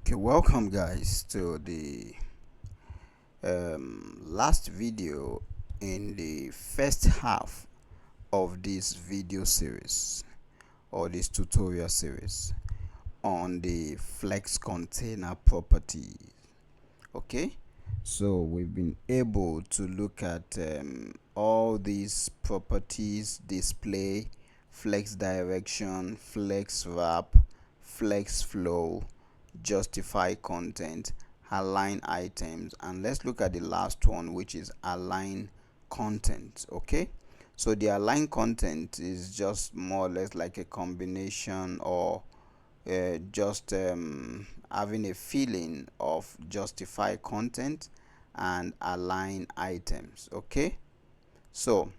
Okay, welcome guys to the last video in the first half of this video series or this tutorial series on the flex container property. Okay, so we've been able to look at all these properties: display, flex direction, flex wrap, flex flow, justify content, align items, and let's look at the last one, which is align content. Okay, so the align content is just more or less like a combination or just having a feeling of justify content and align items. Okay, so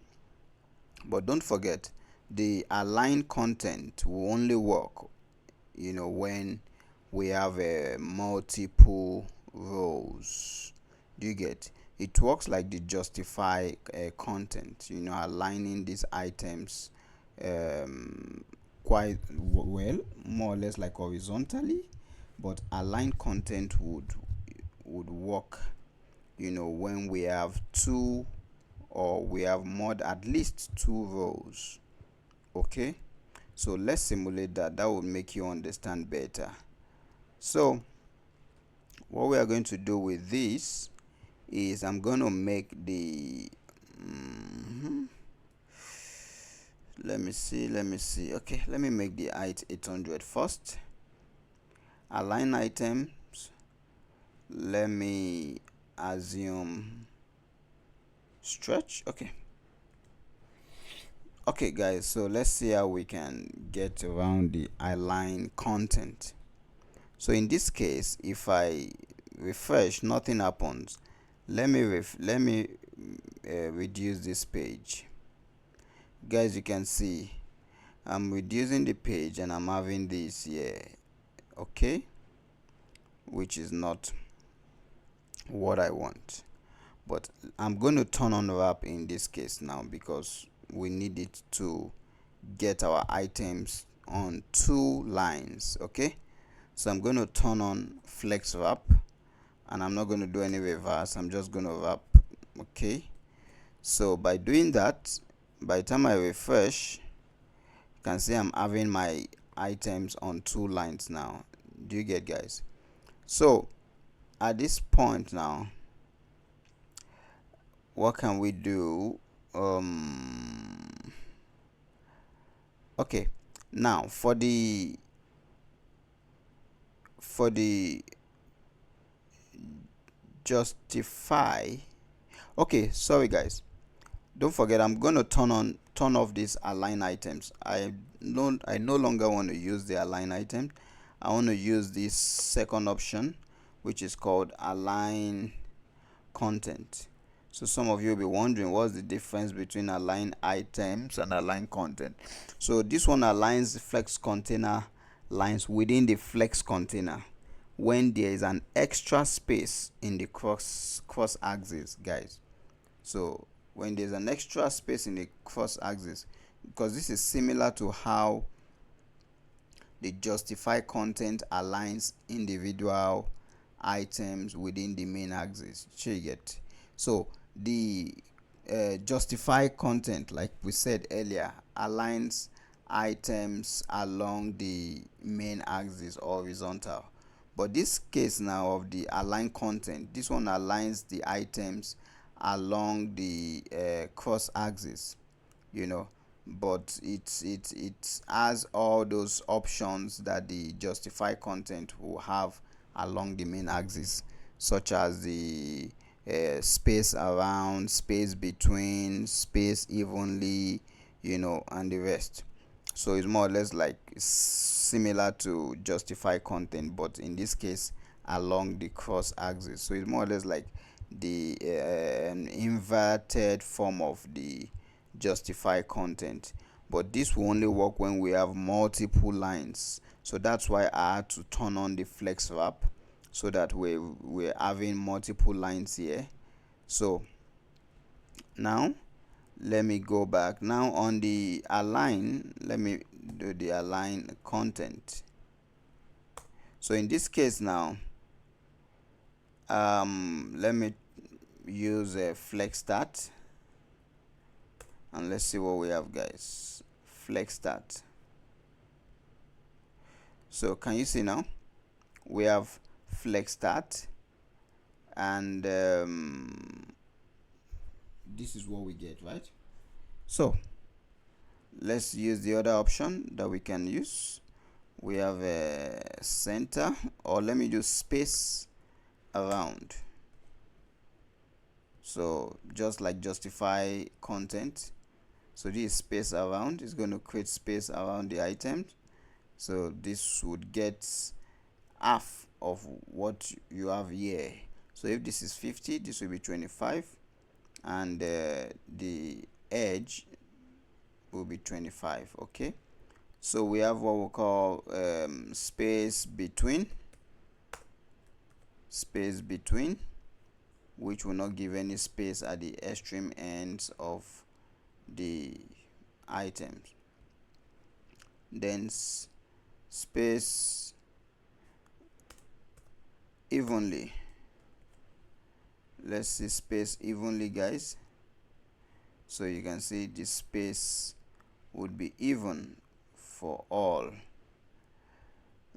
but don't forget, the align content will only work when we have multiple rows. Do you get? It works like the justify content, aligning these items quite well, more or less like horizontally, but align content would work when we have two, or we have more, at least two rows. Okay, so let's simulate that would make you understand better. So what we are going to do with this is I'm going to make the let me see. Okay, let me make the height 800 first. Align items, let me assume stretch. Okay guys, so let's see how we can get around the align content. So in this case, if I refresh, nothing happens. Let me reduce this page. Guys, you can see I'm reducing the page and I'm having this here. Okay, which is not what I want, but I'm going to turn on wrap in this case now, because we need it to get our items on two lines. Okay, so I'm going to turn on flex wrap, and I'm not going to do any reverse. I'm just going to wrap. Okay, so by doing that, by the time I refresh, you can see I'm having my items on two lines now. Do you get, guys? So at this point now, what can we do? Okay, now for the justify. Okay, sorry guys, don't forget, I'm going to turn off these align items. I no longer want to use the align item. I want to use this second option, which is called align content. So some of you will be wondering, what's the difference between align items and align content? So this one aligns the flex container lines within the flex container when there is an extra space in the cross axis, guys. So when there's an extra space in the cross axis, because this is similar to how the justify content aligns individual items within the main axis. You get? So the justify content, like we said earlier, aligns items along the main axis horizontal, but this case now of the align content, this one aligns the items along the cross axis, but it has all those options that the justify content will have along the main axis, such as the space around, space between, space evenly, and the rest. So it's more or less like similar to justify content, but in this case along the cross axis. So it's more or less like the inverted form of the justify content, but this will only work when we have multiple lines. So that's why I had to turn on the flex wrap, so that we're having multiple lines here. So now let me go back. Now on the align, let me do the align content. So in this case now, let me use a flex start, and let's see what we have, guys. Flex start. So can you see now we have flex start, and this is what we get, right? So let's use the other option that we can use. We have a center, or let me do space around. So just like justify content, so this space around is going to create space around the items. So this would get half of what you have here. So if this is 50, this will be 25, and the edge will be 25. Okay, so we have what we call space between, which will not give any space at the extreme ends of the items. Then space evenly. Let's see space evenly, guys. So you can see the space would be even for all.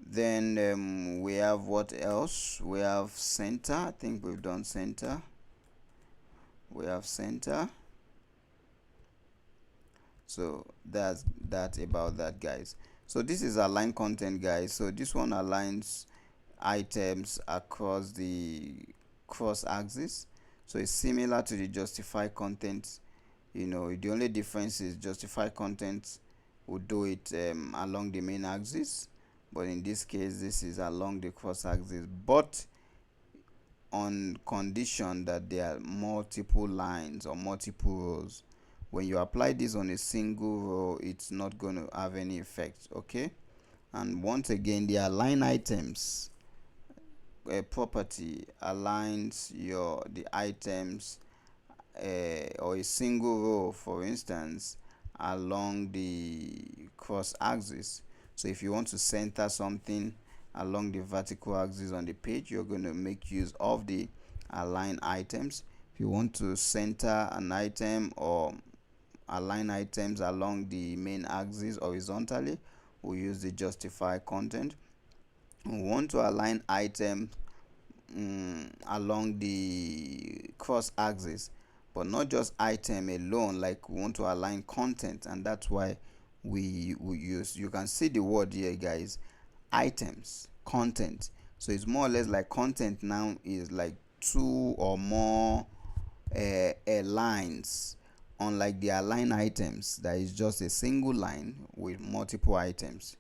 Then we have what else? We have center. I think we've done center. We have center. So that's about that, guys. So this is align content, guys. So this one aligns items across the cross axis. So it's similar to the justify content. You know, the only difference is justify content would do it along the main axis, but in this case this is along the cross axis, but on condition that there are multiple lines or multiple rows. When you apply this on a single row, it's not going to have any effect. Okay, and once again, the align items property aligns the items or a single row, for instance, along the cross axis. So if you want to center something along the vertical axis on the page, you're going to make use of the align items. If you want to center an item or align items along the main axis horizontally, we use the justify content. We want to align items along the cross axis, but not just item alone, like we want to align content, and that's why we use, you can see the word here, guys, items, content. So it's more or less like content now is like two or more lines, unlike the align items that is just a single line with multiple items.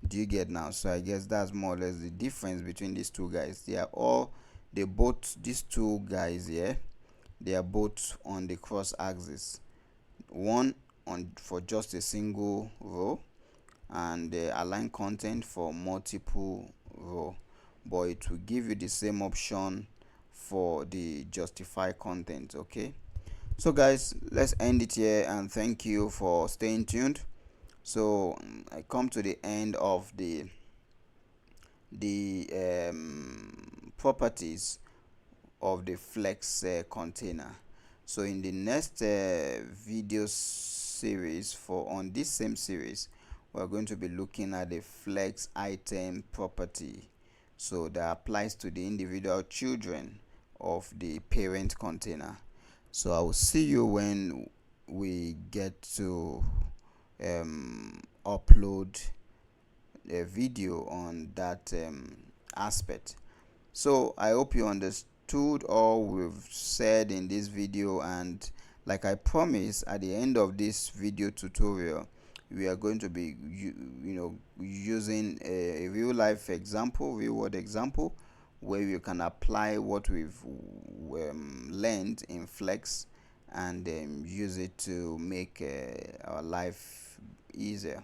Do you get now? So I guess that's more or less the difference between these two guys. These two guys here, they are both on the cross axis. One on for just a single row, and the align content for multiple row, but it will give you the same option for the justify content. Okay, so guys, let's end it here, and thank you for staying tuned. So I come to the end of the properties of the flex container. So in the next video series, on this same series, we're going to be looking at the flex item property, so that applies to the individual children of the parent container. So I will see you when we get to upload a video on that aspect. So I hope you understood all we've said in this video, and like I promised, at the end of this video tutorial, we are going to be using a real life example, real world example, where you can apply what we've learned in Flex, and use it to make our life easier.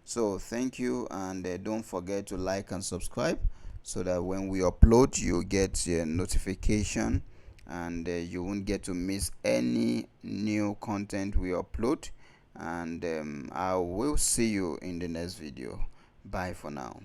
So thank you, and don't forget to like and subscribe, so that when we upload, you get a notification, and you won't get to miss any new content we upload. And I will see you in the next video. Bye for now.